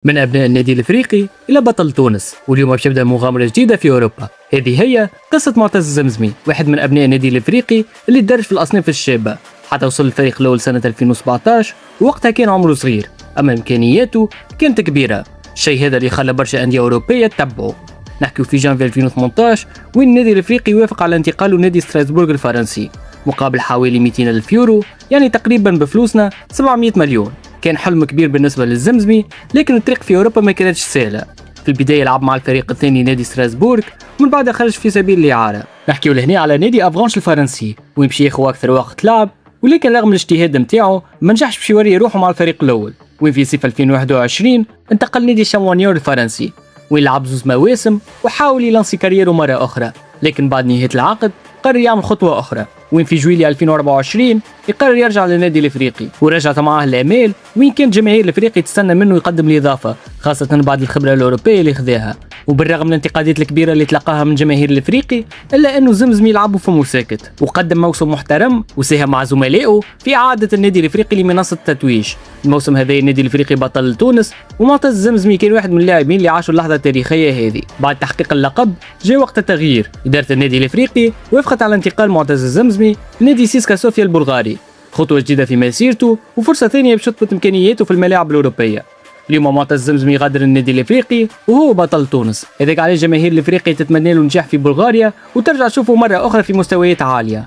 من أبناء النادي الإفريقي إلى بطل تونس، واليوم باش تبدأ مغامرة جديدة في أوروبا. هذه هي قصة معتز الزمزمي، واحد من أبناء النادي الإفريقي اللي درج في الأصناف الشابة حتى وصل الفريق الأول سنة 2017، ووقتها كان عمره صغير أما إمكانياته كانت كبيرة. الشيء هذا اللي خلى برشا أندية أوروبية تتبعه. نحكيو في جانفي 2018 وين النادي الإفريقي وافق على انتقاله لنادي ستراسبورغ الفرنسي مقابل حوالي 200 ألف يورو، يعني تقريبا بفلوسنا 700 مليون. كان حلم كبير بالنسبة للزمزمي، لكن الطريق في أوروبا ما كانتش سهلة. في البداية لعب مع الفريق الثاني نادي ستراسبورغ، ومن بعد خرج في سبيل الإعارة. نحكيو لهنا على نادي أفغانش الفرنسي وين باش ياخذ أكثر وقت لعب، ولكن رغم الاجتهاد نتاعو ما نجحش باش يوري روحه مع الفريق الأول. وين في صيف 2021 انتقل نادي شاموانيور الفرنسي وين لعب زوز مواسم وحاول يلانسي كاريره مرة أخرى، لكن بعد نهاية العقد قرر يعمل خطوة أخرى. وين في جويلية 2024 يقرر يرجع للنادي الإفريقي، ورجعت معاه الآمال وين كان جماهير الإفريقي تستنى منه يقدم الإضافة، خاصة بعد الخبرة الأوروبية اللي خذاها. وبالرغم من الانتقادات الكبيرة اللي تلقاها من جماهير الإفريقي، إلا أنه زمزمي يلعب فمه ساكت وقدم موسم محترم وساهم مع زملائه في إعادة النادي الإفريقي لمنصة التتويج. الموسم هذا النادي الإفريقي بطل تونس، ومعتز الزمزمي كان واحد من اللاعبين اللي عاشوا اللحظة التاريخية هذه. بعد تحقيق اللقب جاء وقت التغيير. إدارة النادي الإفريقي وافقت على انتقال معتز الزمزمي لنادي سيسكا صوفيا البلغاري، خطوة جديدة في مسيرته وفرصة ثانية باش تثبت إمكانياته في الملاعب الأوروبية. اليوم معتز الزمزمي غادر النادي الإفريقي وهو بطل تونس، هذاك علاش جماهير الإفريقي تتمنى له النجاح في بلغاريا وترجع تشوفه مرة أخرى في مستويات عالية.